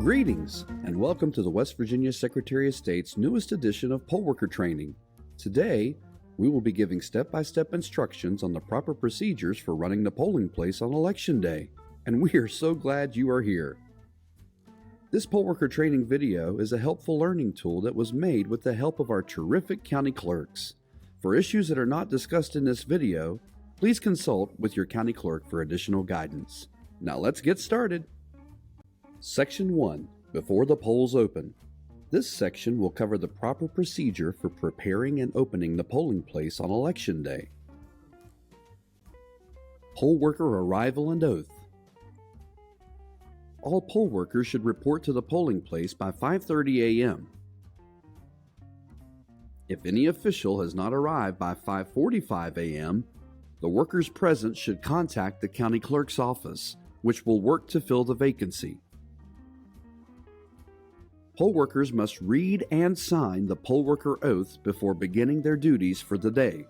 Greetings, and welcome to the West Virginia Secretary of State's newest edition of Pollworker training. Today, we will be giving step-by-step instructions on the proper procedures for running the polling place on Election Day, and we are so glad you are here. This Pollworker training video is a helpful learning tool that was made with the help of our terrific county clerks. For issues that are not discussed in this video, please consult with your county clerk for additional guidance. Now let's get started. Section 1. Before the polls open. This section will cover the proper procedure for preparing and opening the polling place on Election Day. Poll worker arrival and oath. All poll workers should report to the polling place by 5:30 a.m. If any official has not arrived by 5:45 a.m., the workers present should contact the county clerk's office, which will work to fill the vacancy. Poll workers must read and sign the poll worker oath before beginning their duties for the day.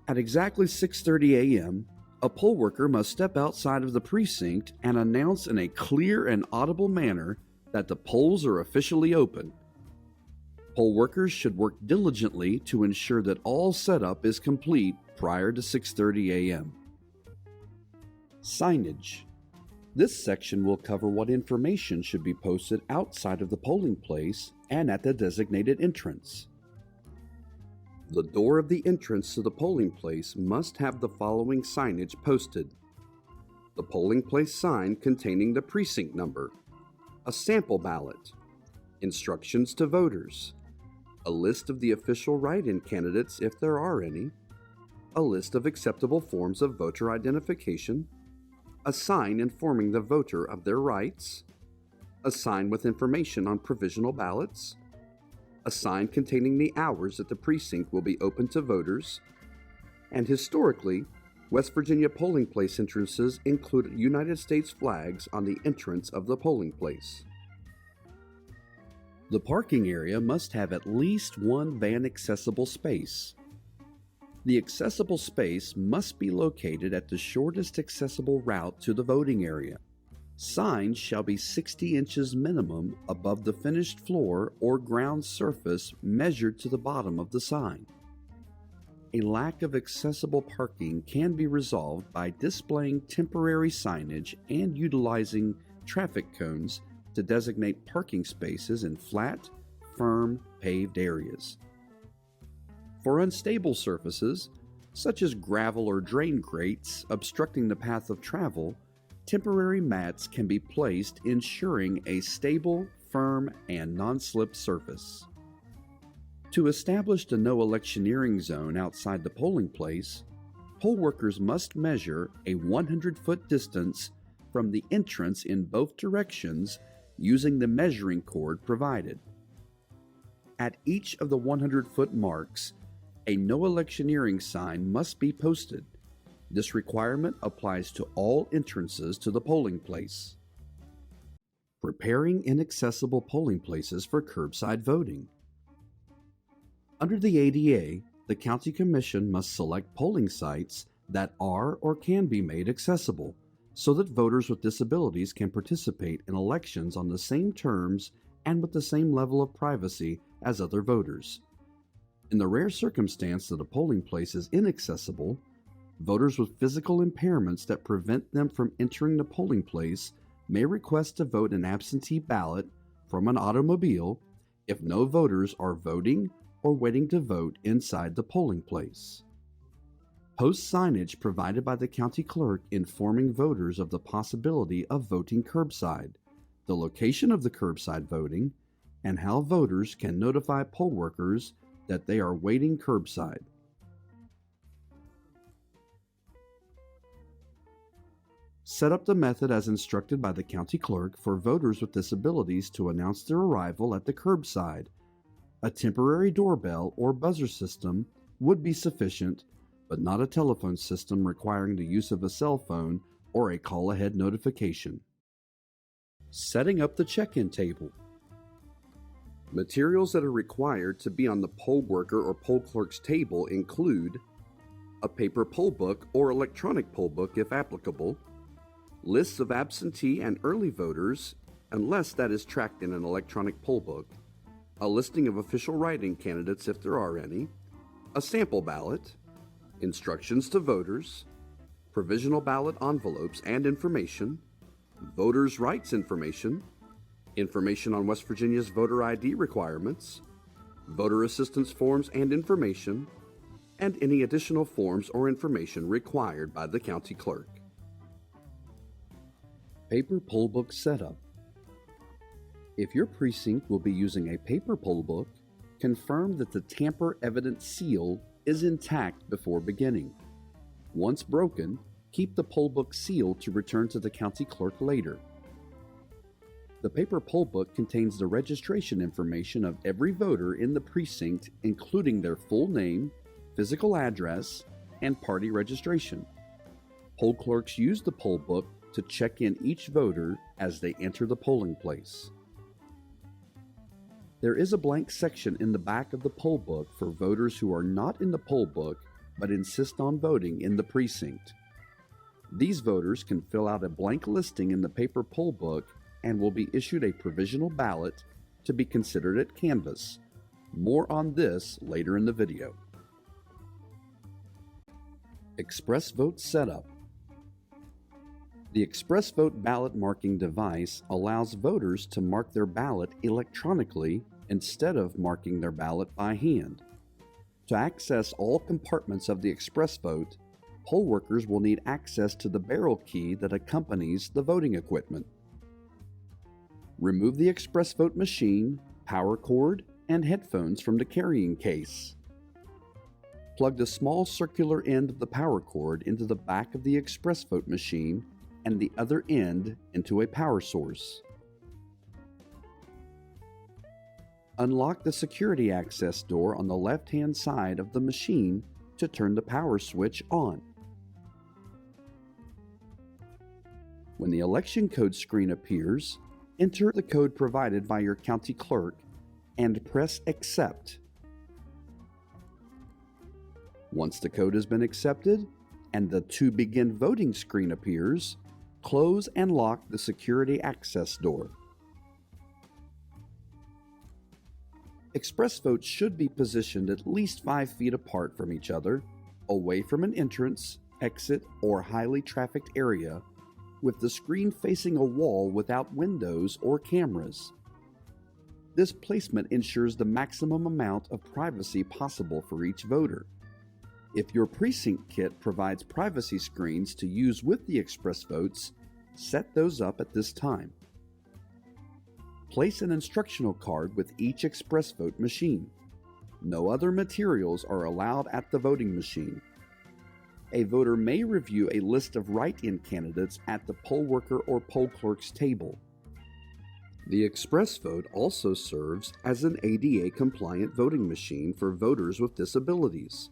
At exactly 6:30 a.m., a poll worker must step outside of the precinct and announce in a clear and audible manner that the polls are officially open. Poll workers should work diligently to ensure that all setup is complete prior to 6:30 a.m. Signage. This section will cover what information should be posted outside of the polling place and at the designated entrance. The door of the entrance to the polling place must have the following signage posted: the polling place sign containing the precinct number, a sample ballot, instructions to voters, a list of the official write-in candidates if there are any, a list of acceptable forms of voter identification, a sign informing the voter of their rights, a sign with information on provisional ballots, a sign containing the hours that the precinct will be open to voters, and historically, West Virginia polling place entrances include United States flags on the entrance of the polling place. The parking area must have at least one van accessible space. The accessible space must be located at the shortest accessible route to the voting area. Signs shall be 60 inches minimum above the finished floor or ground surface measured to the bottom of the sign. A lack of accessible parking can be resolved by displaying temporary signage and utilizing traffic cones to designate parking spaces in flat, firm, paved areas. For unstable surfaces, such as gravel or drain grates obstructing the path of travel, temporary mats can be placed, ensuring a stable, firm, and non-slip surface. To establish the no electioneering zone outside the polling place, poll workers must measure a 100-foot distance from the entrance in both directions using the measuring cord provided. At each of the 100-foot marks, a no electioneering sign must be posted. This requirement applies to all entrances to the polling place. Preparing inaccessible polling places for curbside voting. Under the ADA, the County Commission must select polling sites that are or can be made accessible so that voters with disabilities can participate in elections on the same terms and with the same level of privacy as other voters. In the rare circumstance that a polling place is inaccessible, voters with physical impairments that prevent them from entering the polling place may request to vote an absentee ballot from an automobile if no voters are voting or waiting to vote inside the polling place. Post signage provided by the county clerk informing voters of the possibility of voting curbside, the location of the curbside voting, and how voters can notify poll workers that they are waiting curbside. Set up the method as instructed by the county clerk for voters with disabilities to announce their arrival at the curbside. A temporary doorbell or buzzer system would be sufficient, but not a telephone system requiring the use of a cell phone or a call-ahead notification. Setting up the check-in table. Materials that are required to be on the poll worker or poll clerk's table include a paper poll book or electronic poll book if applicable, lists of absentee and early voters, unless that is tracked in an electronic poll book, a listing of official write-in candidates if there are any, a sample ballot, instructions to voters, provisional ballot envelopes and information, voters' rights information, information on West Virginia's voter ID requirements, voter assistance forms and information, and any additional forms or information required by the county clerk. Paper Pollbook Setup. If your precinct will be using a paper pollbook, confirm that the tamper-evident seal is intact before beginning. Once broken, keep the pollbook sealed to return to the county clerk later. The paper pollbook contains the registration information of every voter in the precinct, including their full name, physical address, and party registration. Poll clerks use the pollbook to check in each voter as they enter the polling place. There is a blank section in the back of the poll book for voters who are not in the poll book but insist on voting in the precinct. These voters can fill out a blank listing in the paper poll book and will be issued a provisional ballot to be considered at canvass. More on this later in the video. ExpressVote Setup. The ExpressVote ballot marking device allows voters to mark their ballot electronically instead of marking their ballot by hand. To access all compartments of the ExpressVote, poll workers will need access to the barrel key that accompanies the voting equipment. Remove the ExpressVote machine, power cord, and headphones from the carrying case. Plug the small circular end of the power cord into the back of the ExpressVote machine and the other end into a power source. Unlock the security access door on the left-hand side of the machine to turn the power switch on. When the election code screen appears, enter the code provided by your county clerk and press Accept. Once the code has been accepted and the To Begin Voting screen appears, close and lock the security access door. ExpressVote should be positioned at least 5 feet apart from each other, away from an entrance, exit, or highly trafficked area, with the screen facing a wall without windows or cameras. This placement ensures the maximum amount of privacy possible for each voter. If your precinct kit provides privacy screens to use with the ExpressVotes, set those up at this time. Place an instructional card with each ExpressVote machine. No other materials are allowed at the voting machine. A voter may review a list of write-in candidates at the poll worker or poll clerk's table. The ExpressVote also serves as an ADA-compliant voting machine for voters with disabilities.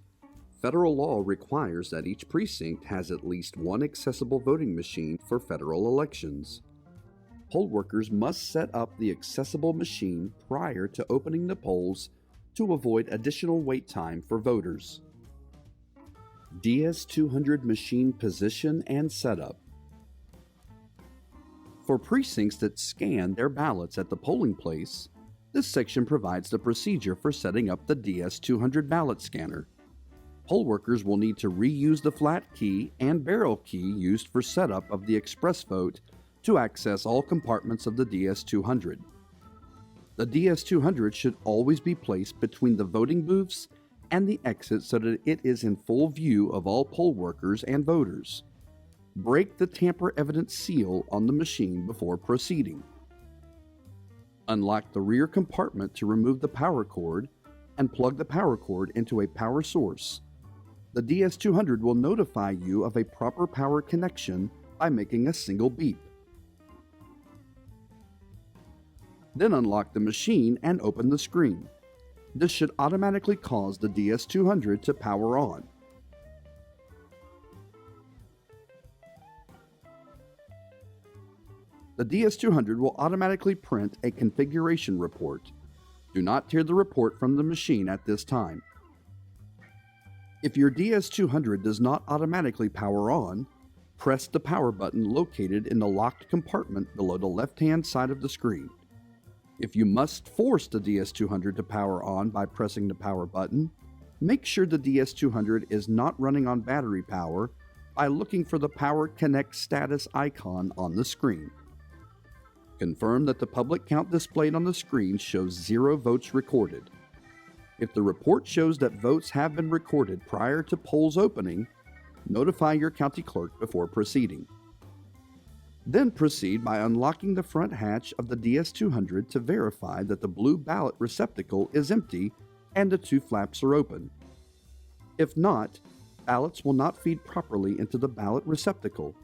Federal law requires that each precinct has at least one accessible voting machine for federal elections. Poll workers must set up the accessible machine prior to opening the polls to avoid additional wait time for voters. DS200 machine position and setup. For precincts that scan their ballots at the polling place, this section provides the procedure for setting up the DS200 ballot scanner. Poll workers will need to reuse the flat key and barrel key used for setup of the ExpressVote to access all compartments of the DS200. The DS200 should always be placed between the voting booths and the exit so that it is in full view of all poll workers and voters. Break the tamper-evident seal on the machine before proceeding. Unlock the rear compartment to remove the power cord and plug the power cord into a power source. The DS200 will notify you of a proper power connection by making a single beep. Then unlock the machine and open the screen. This should automatically cause the DS200 to power on. The DS200 will automatically print a configuration report. Do not tear the report from the machine at this time. If your DS200 does not automatically power on, Press the power button located in the locked compartment below the left-hand side of the screen. If you must force the DS200 to power on by pressing the power button, make sure the DS200 is not running on battery power by looking for the Power Connect status icon on the screen. Confirm that the public count displayed on the screen shows 0 votes recorded. If the report shows that votes have been recorded prior to polls opening, notify your county clerk before proceeding. Then proceed by unlocking the front hatch of the DS200 to verify that the blue ballot receptacle is empty and the 2 flaps are open. If not, ballots will not feed properly into the ballot receptacle.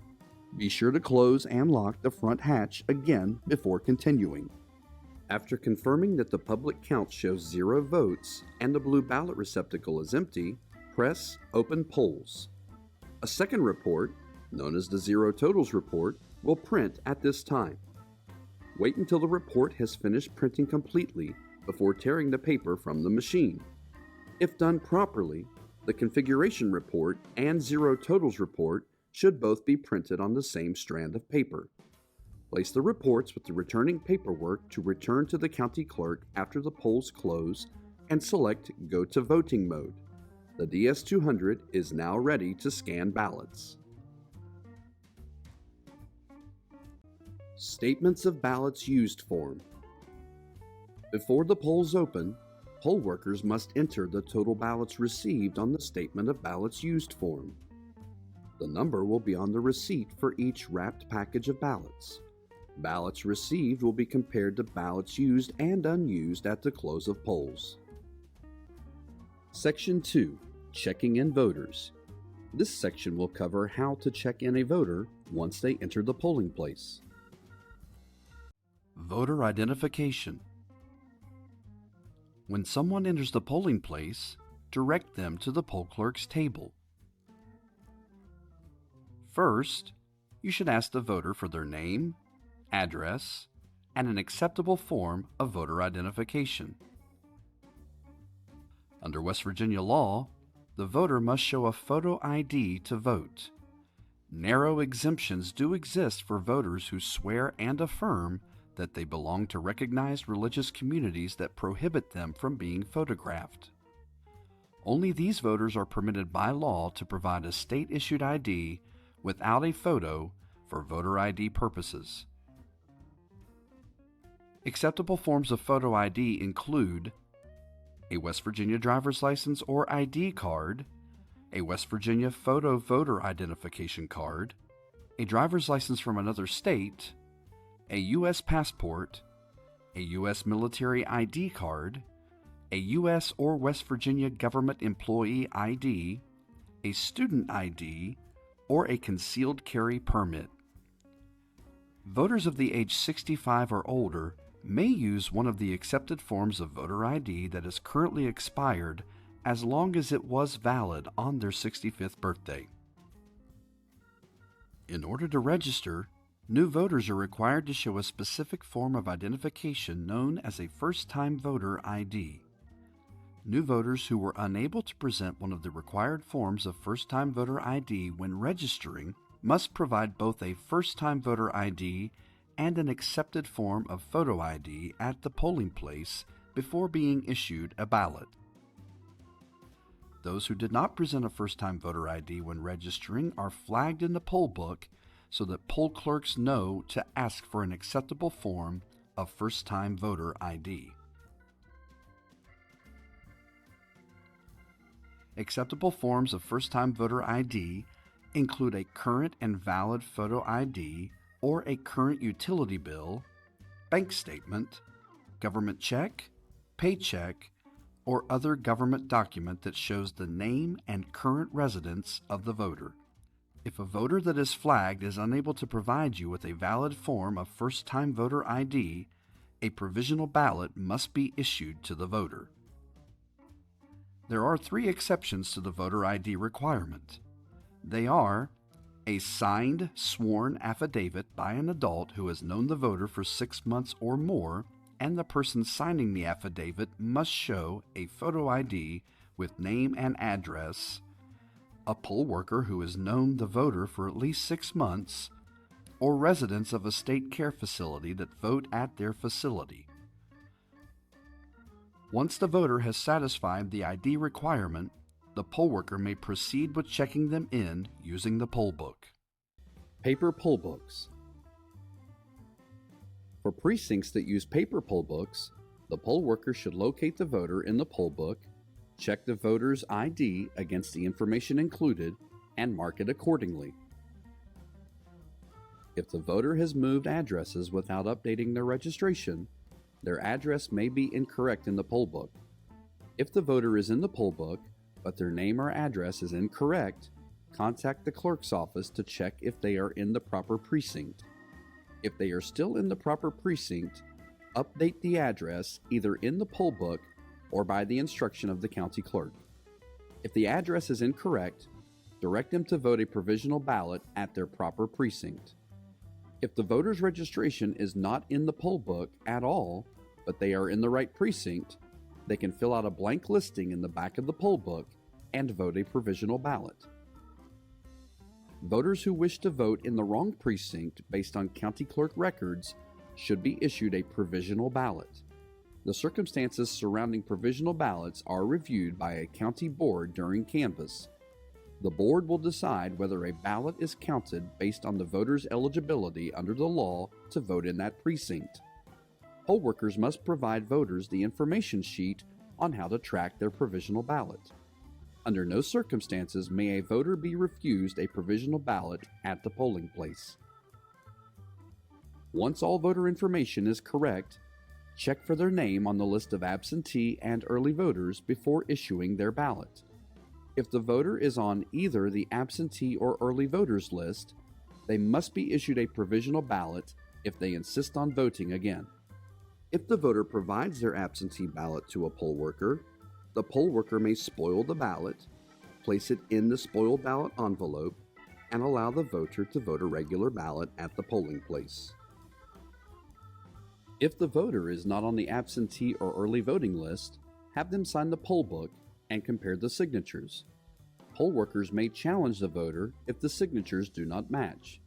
Be sure to close and lock the front hatch again before continuing. After confirming that the public count shows 0 votes and the blue ballot receptacle is empty, press Open Polls. A second report, known as the Zero Totals report, will print at this time. Wait until the report has finished printing completely before tearing the paper from the machine. If done properly, the configuration report and Zero Totals report should both be printed on the same strand of paper. Place the reports with the returning paperwork to return to the county clerk after the polls close and select Go to Voting mode. The DS200 is now ready to scan ballots. Statements of Ballots Used form. Before the polls open, poll workers must enter the total ballots received on the Statement of Ballots Used form. The number will be on the receipt for each wrapped package of ballots. Ballots received will be compared to ballots used and unused at the close of polls. Section 2. Checking in voters. This section will cover how to check in a voter once they enter the polling place. Voter identification. When someone enters the polling place, direct them to the poll clerk's table. First, you should ask the voter for their name, address, and an acceptable form of voter identification. Under West Virginia law, the voter must show a photo ID to vote. Narrow exemptions do exist for voters who swear and affirm that they belong to recognized religious communities that prohibit them from being photographed. Only these voters are permitted by law to provide a state-issued ID without a photo for voter ID purposes. Acceptable forms of photo ID include a West Virginia driver's license or ID card, a West Virginia photo voter identification card, a driver's license from another state, a U.S. passport, a U.S. military ID card, a U.S. or West Virginia government employee ID, a student ID, or a concealed carry permit. Voters of the age 65 or older may use one of the accepted forms of voter ID that is currently expired as long as it was valid on their 65th birthday. In order to register, new voters are required to show a specific form of identification known as a first-time voter ID. New voters who were unable to present one of the required forms of first-time voter ID when registering must provide both a first-time voter ID and an accepted form of photo ID at the polling place before being issued a ballot. Those who did not present a first-time voter ID when registering are flagged in the poll book so that poll clerks know to ask for an acceptable form of first-time voter ID. Acceptable forms of first-time voter ID include a current and valid photo ID or a current utility bill, bank statement, government check, paycheck, or other government document that shows the name and current residence of the voter. If a voter that is flagged is unable to provide you with a valid form of first-time voter ID, a provisional ballot must be issued to the voter. There are 3 exceptions to the voter ID requirement. They are a signed, sworn affidavit by an adult who has known the voter for 6 months or more, and the person signing the affidavit must show a photo ID with name and address, a poll worker who has known the voter for at least 6 months, or residents of a state care facility that vote at their facility. Once the voter has satisfied the ID requirement, the poll worker may proceed with checking them in using the poll book. Paper poll books. For precincts that use paper poll books, the poll worker should locate the voter in the poll book, check the voter's ID against the information included, and mark it accordingly. If the voter has moved addresses without updating their registration, their address may be incorrect in the poll book. If the voter is in the poll book, but their name or address is incorrect, contact the clerk's office to check if they are in the proper precinct. If they are still in the proper precinct, update the address either in the poll book or by the instruction of the county clerk. If the address is incorrect, direct them to vote a provisional ballot at their proper precinct. If the voter's registration is not in the poll book at all, but they are in the right precinct, they can fill out a blank listing in the back of the poll book and vote a provisional ballot. Voters who wish to vote in the wrong precinct based on county clerk records should be issued a provisional ballot. The circumstances surrounding provisional ballots are reviewed by a county board during canvass. The board will decide whether a ballot is counted based on the voter's eligibility under the law to vote in that precinct. Poll workers must provide voters the information sheet on how to track their provisional ballot. Under no circumstances may a voter be refused a provisional ballot at the polling place. Once all voter information is correct, check for their name on the list of absentee and early voters before issuing their ballot. If the voter is on either the absentee or early voters list, they must be issued a provisional ballot if they insist on voting again. If the voter provides their absentee ballot to a poll worker, the poll worker may spoil the ballot, place it in the spoiled ballot envelope, and allow the voter to vote a regular ballot at the polling place. If the voter is not on the absentee or early voting list, have them sign the poll book and compare the signatures. Poll workers may challenge the voter if the signatures do not match.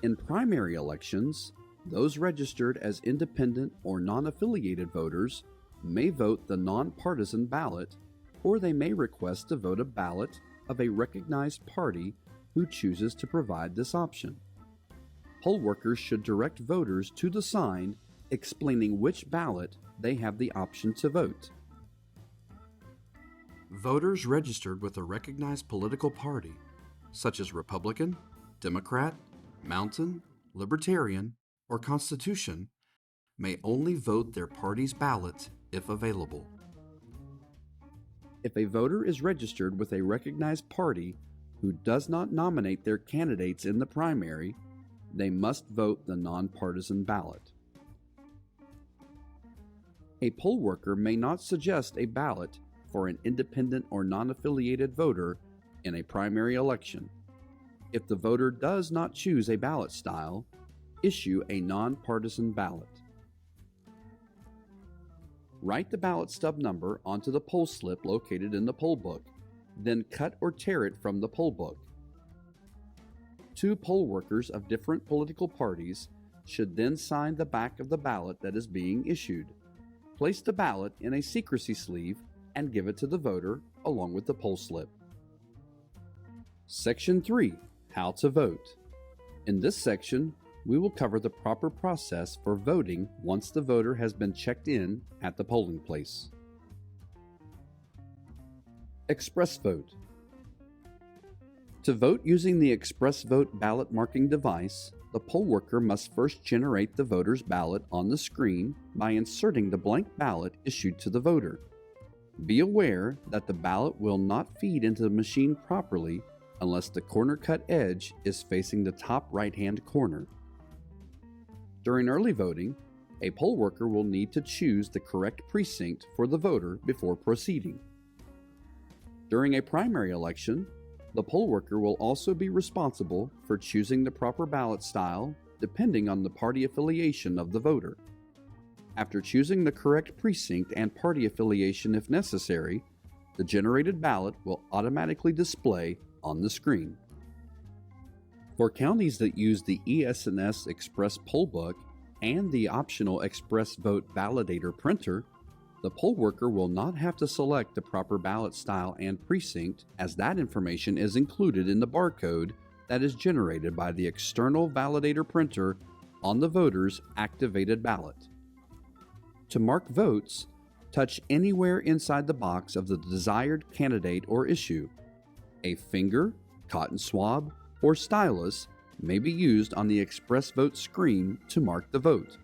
In primary elections, those registered as independent or non-affiliated voters may vote the nonpartisan ballot, or they may request to vote a ballot of a recognized party who chooses to provide this option. Poll workers should direct voters to the sign explaining which ballot they have the option to vote. Voters registered with a recognized political party, such as Republican, Democrat, Mountain, Libertarian, or Constitution, may only vote their party's ballot if available. If a voter is registered with a recognized party who does not nominate their candidates in the primary, they must vote the nonpartisan ballot. A poll worker may not suggest a ballot for an independent or non-affiliated voter in a primary election. If the voter does not choose a ballot style, issue a nonpartisan ballot. Write the ballot stub number onto the poll slip located in the poll book, then cut or tear it from the poll book. Two poll workers of different political parties should then sign the back of the ballot that is being issued. Place the ballot in a secrecy sleeve and give it to the voter along with the poll slip. Section 3. How to vote. In this section, we will cover the proper process for voting once the voter has been checked in at the polling place. ExpressVote. To vote using the ExpressVote ballot marking device, the poll worker must first generate the voter's ballot on the screen by inserting the blank ballot issued to the voter. Be aware that the ballot will not feed into the machine properly unless the corner cut edge is facing the top right-hand corner. During early voting, a poll worker will need to choose the correct precinct for the voter before proceeding. During a primary election, the poll worker will also be responsible for choosing the proper ballot style depending on the party affiliation of the voter. After choosing the correct precinct and party affiliation if necessary, The generated ballot will automatically display on the screen. For counties that use the ES&S Express Pollbook and the optional ExpressVote validator printer, the poll worker will not have to select the proper ballot style and precinct, as that information is included in the barcode that is generated by the external validator printer on the voter's activated ballot. To mark votes, touch anywhere inside the box of the desired candidate or issue. A finger, cotton swab, or stylus may be used on the ExpressVote screen to mark the vote.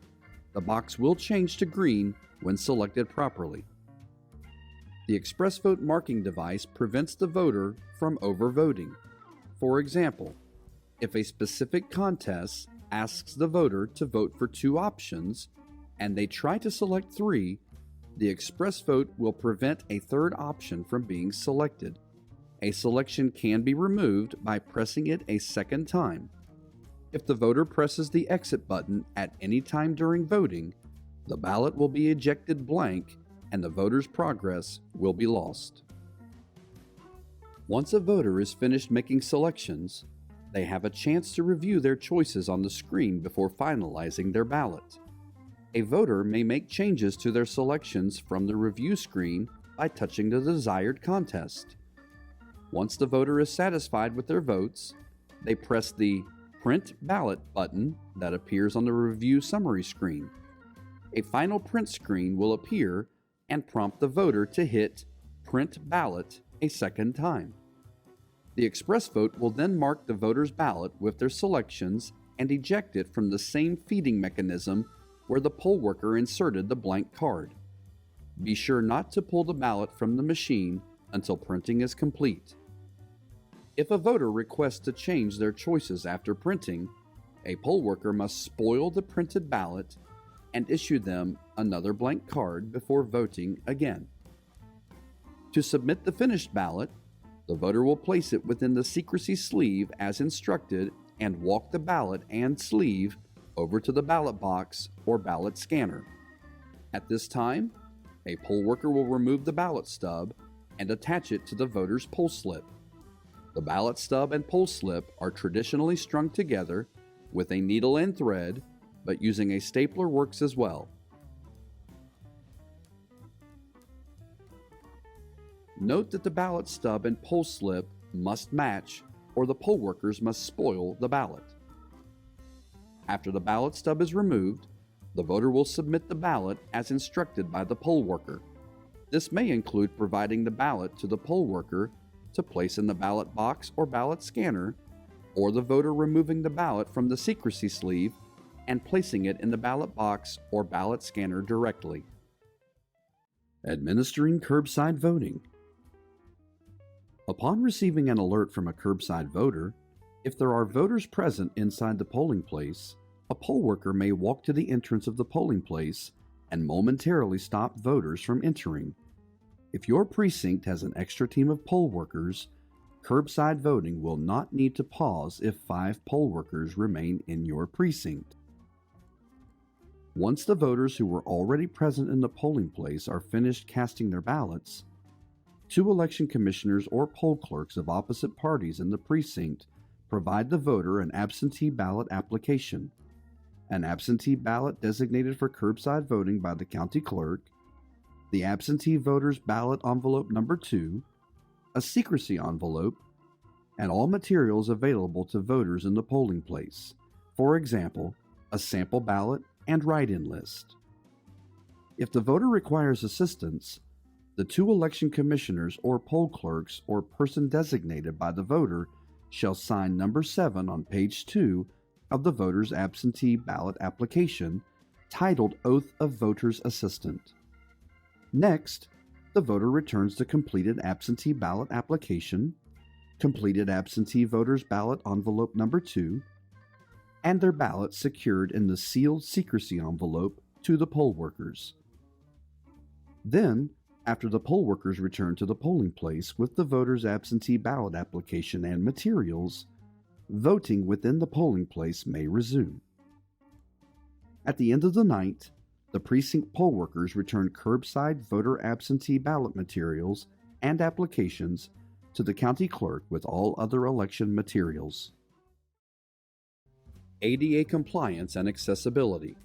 The box will change to green when selected properly. The ExpressVote marking device prevents the voter from overvoting. For example, if a specific contest asks the voter to vote for 2 options and they try to select 3, the ExpressVote will prevent a 3rd option from being selected. A selection can be removed by pressing it a 2nd time. If the voter presses the exit button at any time during voting, the ballot will be ejected blank and the voter's progress will be lost. Once a voter is finished making selections, they have a chance to review their choices on the screen before finalizing their ballot. A voter may make changes to their selections from the review screen by touching the desired contest. Once the voter is satisfied with their votes, they press the Print Ballot button that appears on the review summary screen. A final print screen will appear and prompt the voter to hit Print Ballot a 2nd time. The ExpressVote will then mark the voter's ballot with their selections and eject it from the same feeding mechanism where the poll worker inserted the blank card. Be sure not to pull the ballot from the machine until printing is complete. If a voter requests to change their choices after printing, a poll worker must spoil the printed ballot and issue them another blank card before voting again. To submit the finished ballot, the voter will place it within the secrecy sleeve as instructed and walk the ballot and sleeve over to the ballot box or ballot scanner. At this time, a poll worker will remove the ballot stub and attach it to the voter's poll slip. The ballot stub and poll slip are traditionally strung together with a needle and thread, but using a stapler works as well. Note that the ballot stub and poll slip must match, or the poll workers must spoil the ballot. After the ballot stub is removed, the voter will submit the ballot as instructed by the poll worker. This may include providing the ballot to the poll worker to place in the ballot box or ballot scanner, or the voter removing the ballot from the secrecy sleeve and placing it in the ballot box or ballot scanner directly. Administering curbside voting. Upon receiving an alert from a curbside voter, if there are voters present inside the polling place, a poll worker may walk to the entrance of the polling place and momentarily stop voters from entering. If your precinct has an extra team of poll workers, curbside voting will not need to pause if 5 poll workers remain in your precinct. Once the voters who were already present in the polling place are finished casting their ballots, 2 election commissioners or poll clerks of opposite parties in the precinct provide the voter an absentee ballot application, an absentee ballot designated for curbside voting by the county clerk, the absentee voter's ballot envelope number 2, a secrecy envelope, and all materials available to voters in the polling place, for example, a sample ballot and write-in list. If the voter requires assistance, the 2 election commissioners or poll clerks or person designated by the voter shall sign number 7 on page 2 of the voter's absentee ballot application, titled Oath of Voter's Assistant. Next, the voter returns the completed absentee ballot application, completed absentee voter's ballot envelope number 2, and their ballot secured in the sealed secrecy envelope to the poll workers. Then, after the poll workers return to the polling place with the voter's absentee ballot application and materials, voting within the polling place may resume. At the end of the night, the precinct poll workers return curbside voter absentee ballot materials and applications to the county clerk with all other election materials. ADA compliance and accessibility.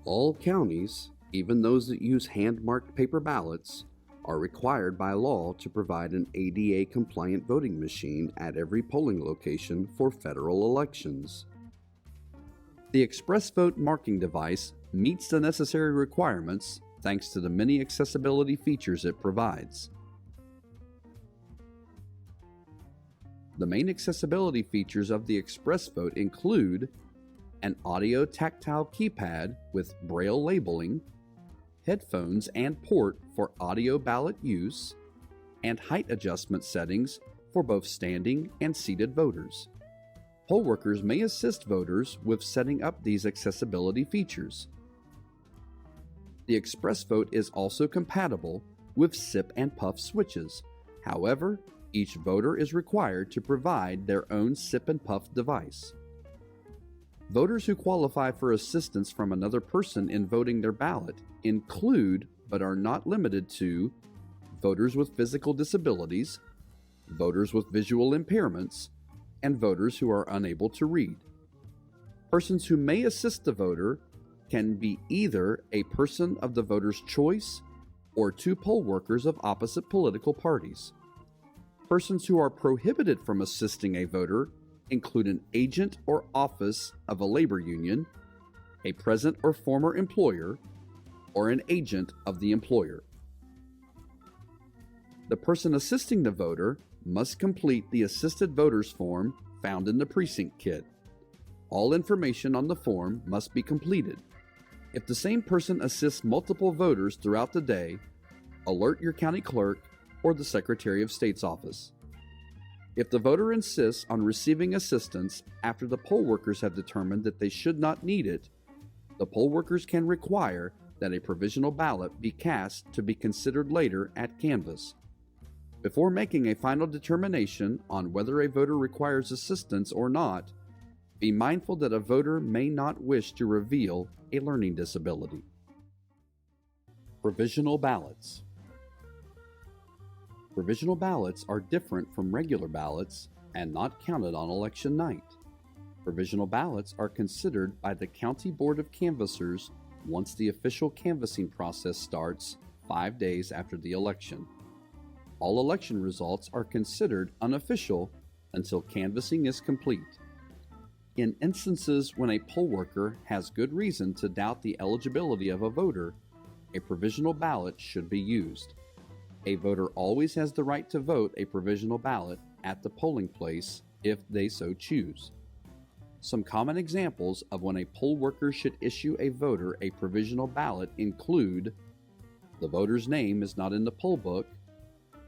All counties, even those that use hand-marked paper ballots, are required by law to provide an ADA-compliant voting machine at every polling location for federal elections. The ExpressVote marking device meets the necessary requirements thanks to the many accessibility features it provides. The main accessibility features of the ExpressVote include an audio tactile keypad with braille labeling, headphones and port for audio ballot use, and height adjustment settings for both standing and seated voters. Poll workers may assist voters with setting up these accessibility features. The ExpressVote is also compatible with sip and puff switches. However, each voter is required to provide their own sip and puff device. Voters who qualify for assistance from another person in voting their ballot include, but are not limited to, voters with physical disabilities, voters with visual impairments, and voters who are unable to read. Persons who may assist the voter can be either a person of the voter's choice or two poll workers of opposite political parties. Persons who are prohibited from assisting a voter include an agent or office of a labor union, a present or former employer, or an agent of the employer. The person assisting the voter must complete the assisted voters form found in the precinct kit. All information on the form must be completed. If the same person assists multiple voters throughout the day, alert your county clerk or the Secretary of State's office. If the voter insists on receiving assistance after the poll workers have determined that they should not need it, the poll workers can require that a provisional ballot be cast to be considered later at canvass. Before making a final determination on whether a voter requires assistance or not, be mindful that a voter may not wish to reveal a learning disability. Provisional ballots. Provisional ballots are different from regular ballots and not counted on election night. Provisional ballots are considered by the County Board of Canvassers once the official canvassing process starts 5 days after the election. All election results are considered unofficial until canvassing is complete. In instances when a poll worker has good reason to doubt the eligibility of a voter, a provisional ballot should be used. A voter always has the right to vote a provisional ballot at the polling place if they so choose. Some common examples of when a poll worker should issue a voter a provisional ballot include: the voter's name is not in the poll book,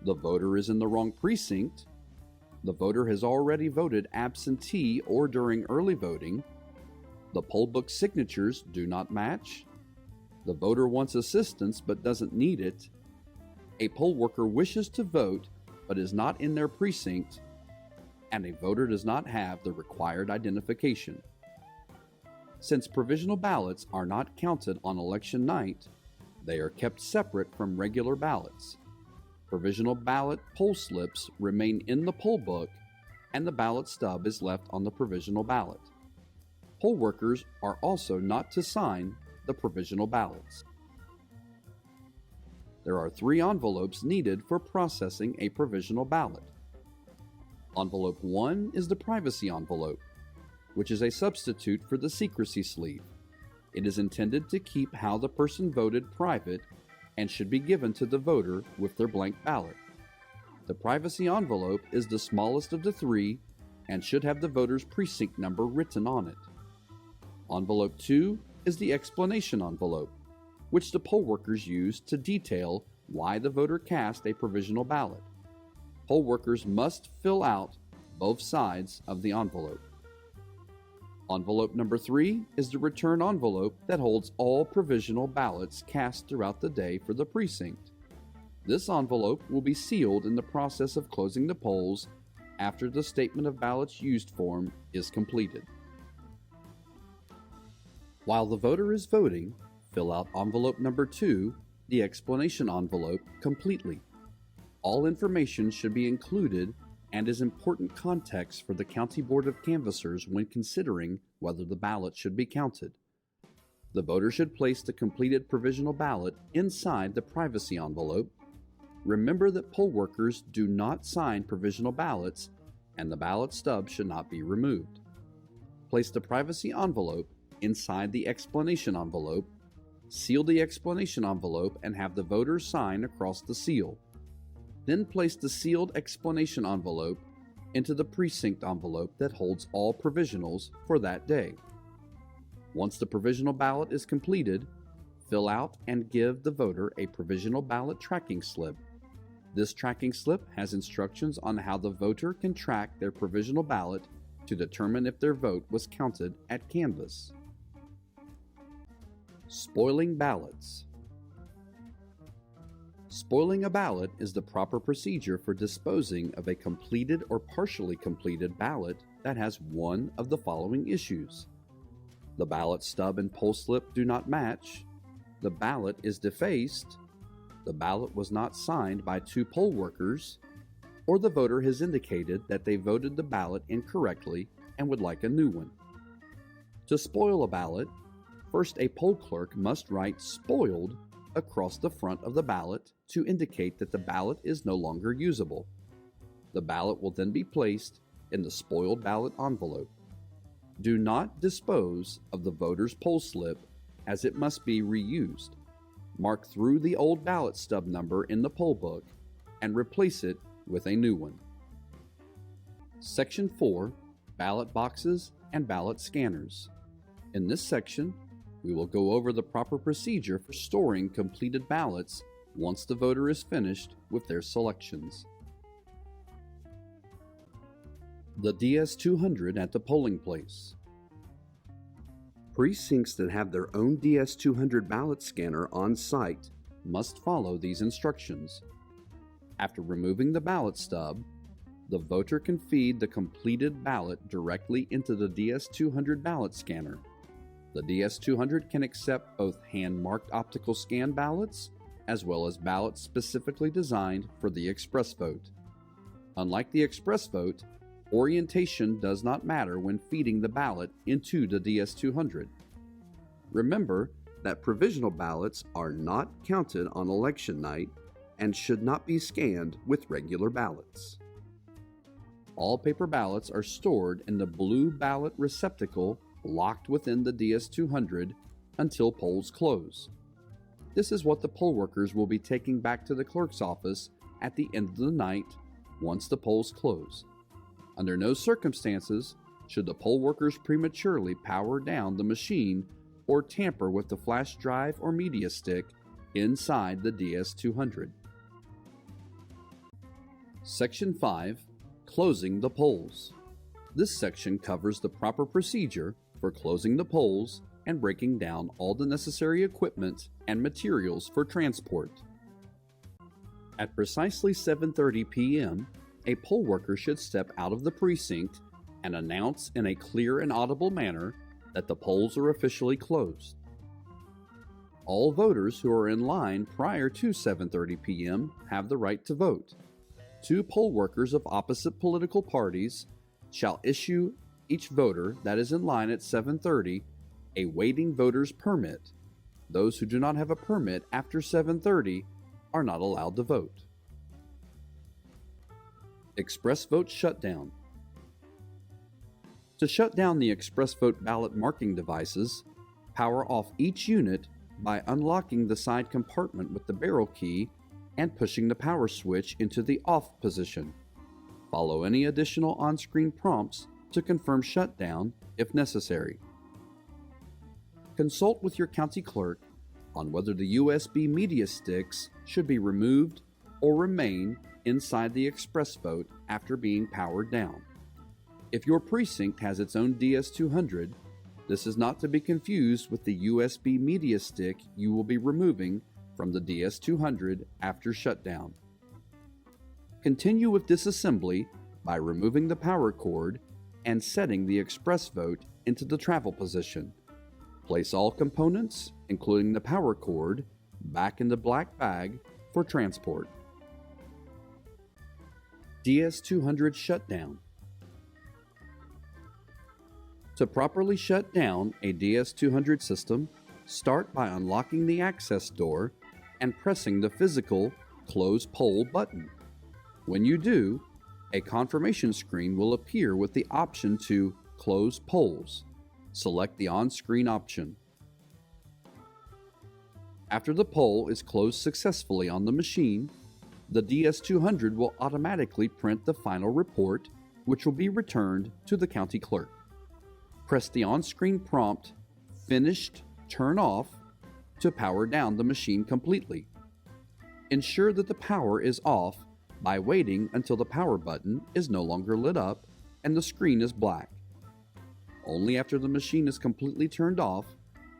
the voter is in the wrong precinct, the voter has already voted absentee or during early voting, the poll book signatures do not match, the voter wants assistance but doesn't need it, a poll worker wishes to vote but is not in their precinct, and a voter does not have the required identification. Since provisional ballots are not counted on election night, they are kept separate from regular ballots. Provisional ballot poll slips remain in the poll book, and the ballot stub is left on the provisional ballot. Poll workers are also not to sign the provisional ballots. There are 3 envelopes needed for processing a provisional ballot. Envelope 1 is the privacy envelope, which is a substitute for the secrecy sleeve. It is intended to keep how the person voted private and should be given to the voter with their blank ballot. The privacy envelope is the smallest of the 3 and should have the voter's precinct number written on it. Envelope 2 is the explanation envelope, which the poll workers use to detail why the voter cast a provisional ballot. Poll workers must fill out both sides of the envelope. Envelope number 3 is the return envelope that holds all provisional ballots cast throughout the day for the precinct. This envelope will be sealed in the process of closing the polls after the statement of ballots used form is completed. While the voter is voting, fill out envelope number 2 the explanation envelope completely. All information should be included and is important context for the County Board of Canvassers when considering whether the ballot should be counted. The voter should place the completed provisional ballot inside the privacy envelope. Remember that poll workers do not sign provisional ballots, and the ballot stub should not be removed. Place the privacy envelope inside the explanation envelope. Seal the explanation envelope and have the voter sign across the seal. Then place the sealed explanation envelope into the precinct envelope that holds all provisionals for that day. Once the provisional ballot is completed, fill out and give the voter a provisional ballot tracking slip. This tracking slip has instructions on how the voter can track their provisional ballot to determine if their vote was counted at canvass. Spoiling ballots. Spoiling a ballot is the proper procedure for disposing of a completed or partially completed ballot that has one of the following issues. The ballot stub and poll slip do not match, the ballot is defaced, the ballot was not signed by two poll workers, or the voter has indicated that they voted the ballot incorrectly and would like a new one. To spoil a ballot, first a poll clerk must write "spoiled" across the front of the ballot to indicate that the ballot is no longer usable. The ballot will then be placed in the spoiled ballot envelope. Do not dispose of the voter's poll slip, as it must be reused. Mark through the old ballot stub number in the poll book and replace it with a new one. Section 4. Ballot boxes and ballot scanners. In this section, we will go over the proper procedure for storing completed ballots once the voter is finished with their selections. The DS200 at the polling place. Precincts that have their own DS200 ballot scanner on site must follow these instructions. After removing the ballot stub, the voter can feed the completed ballot directly into the DS200 ballot scanner. The DS200 can accept both hand-marked optical scan ballots as well as ballots specifically designed for the ExpressVote. Unlike the ExpressVote, orientation does not matter when feeding the ballot into the DS200. Remember that provisional ballots are not counted on election night and should not be scanned with regular ballots. All paper ballots are stored in the blue ballot receptacle locked within the DS200 until polls close. This is what the poll workers will be taking back to the clerk's office at the end of the night once the polls close. Under no circumstances should the poll workers prematurely power down the machine or tamper with the flash drive or media stick inside the DS200. Section 5. Closing the polls. This section covers the proper procedure for closing the polls and breaking down all the necessary equipment and materials for transport. At precisely 7:30 p.m., a poll worker should step out of the precinct and announce in a clear and audible manner that the polls are officially closed. All voters who are in line prior to 7:30 p.m. have the right to vote. Two poll workers of opposite political parties shall issue each voter that is in line at 7:30 a waiting voter's permit. Those who do not have a permit after 7:30 are not allowed to vote. ExpressVote shutdown. To shut down the ExpressVote ballot marking devices, power off each unit by unlocking the side compartment with the barrel key and pushing the power switch into the off position. Follow any additional on-screen prompts to confirm shutdown if necessary. Consult with your county clerk on whether the USB media sticks should be removed or remain inside the ExpressVote after being powered down. If your precinct has its own DS200, this is not to be confused with the USB media stick you will be removing from the DS200 after shutdown. Continue with disassembly by removing the power cord and setting the ExpressVote into the travel position. Place all components, including the power cord, back in the black bag for transport. DS200 shutdown. To properly shut down a DS200 system, start by unlocking the access door and pressing the physical Close Poll button. When you do, a confirmation screen will appear with the option to close polls. Select the on-screen option. After the poll is closed successfully on the machine, the DS200 will automatically print the final report, which will be returned to the county clerk. Press the on-screen prompt, Finished Turn Off, to power down the machine completely. Ensure that the power is off by waiting until the power button is no longer lit up and the screen is black. Only after the machine is completely turned off,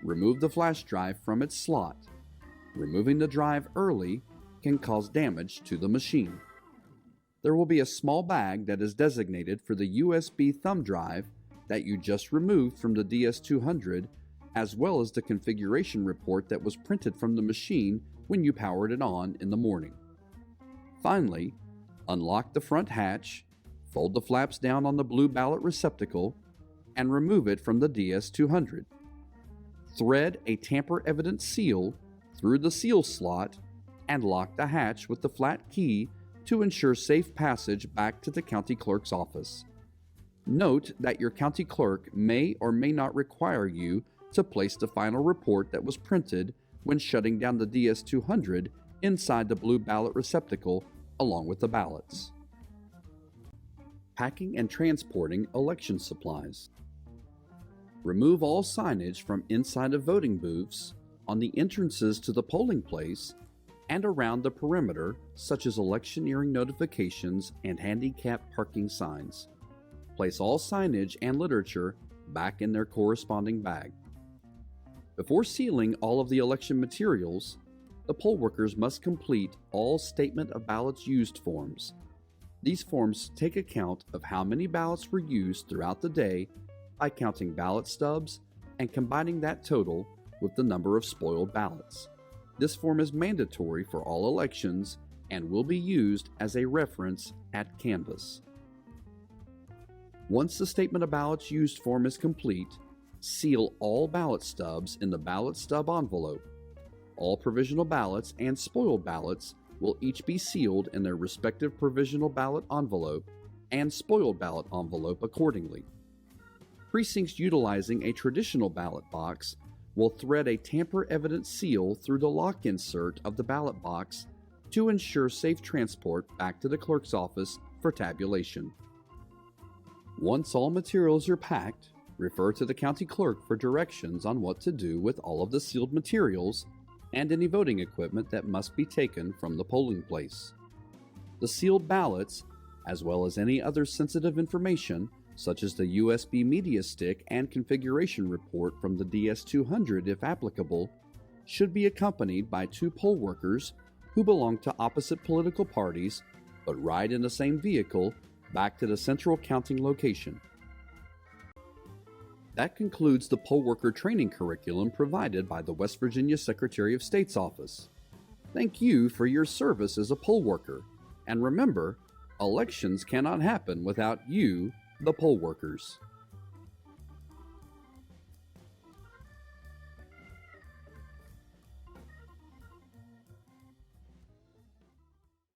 remove the flash drive from its slot. Removing the drive early can cause damage to the machine. There will be a small bag that is designated for the USB thumb drive that you just removed from the DS200, as well as the configuration report that was printed from the machine when you powered it on in the morning. Finally, unlock the front hatch, fold the flaps down on the blue ballot receptacle, and remove it from the DS200. Thread a tamper-evident seal through the seal slot and lock the hatch with the flat key to ensure safe passage back to the county clerk's office. Note that your county clerk may or may not require you to place the final report that was printed when shutting down the DS200 inside the blue ballot receptacle along with the ballots. Packing and transporting election supplies. Remove all signage from inside of voting booths, on the entrances to the polling place, and around the perimeter, such as electioneering notifications and handicap parking signs. Place all signage and literature back in their corresponding bag. Before sealing all of the election materials, the poll workers must complete all Statement of Ballots Used forms. These forms take account of how many ballots were used throughout the day by counting ballot stubs and combining that total with the number of spoiled ballots. This form is mandatory for all elections and will be used as a reference at Canvass. Once the Statement of Ballots Used form is complete, seal all ballot stubs in the ballot stub envelope. All provisional ballots and spoiled ballots will each be sealed in their respective provisional ballot envelope and spoiled ballot envelope accordingly. Precincts utilizing a traditional ballot box will thread a tamper-evident seal through the lock insert of the ballot box to ensure safe transport back to the clerk's office for tabulation. Once all materials are packed, refer to the county clerk for directions on what to do with all of the sealed materials and any voting equipment that must be taken from the polling place. The sealed ballots, as well as any other sensitive information, such as the USB media stick and configuration report from the DS200 if applicable, should be accompanied by 2 poll workers who belong to opposite political parties but ride in the same vehicle back to the central counting location. That concludes the poll worker training curriculum provided by the West Virginia Secretary of State's office. Thank you for your service as a poll worker, and remember, elections cannot happen without you, the poll workers.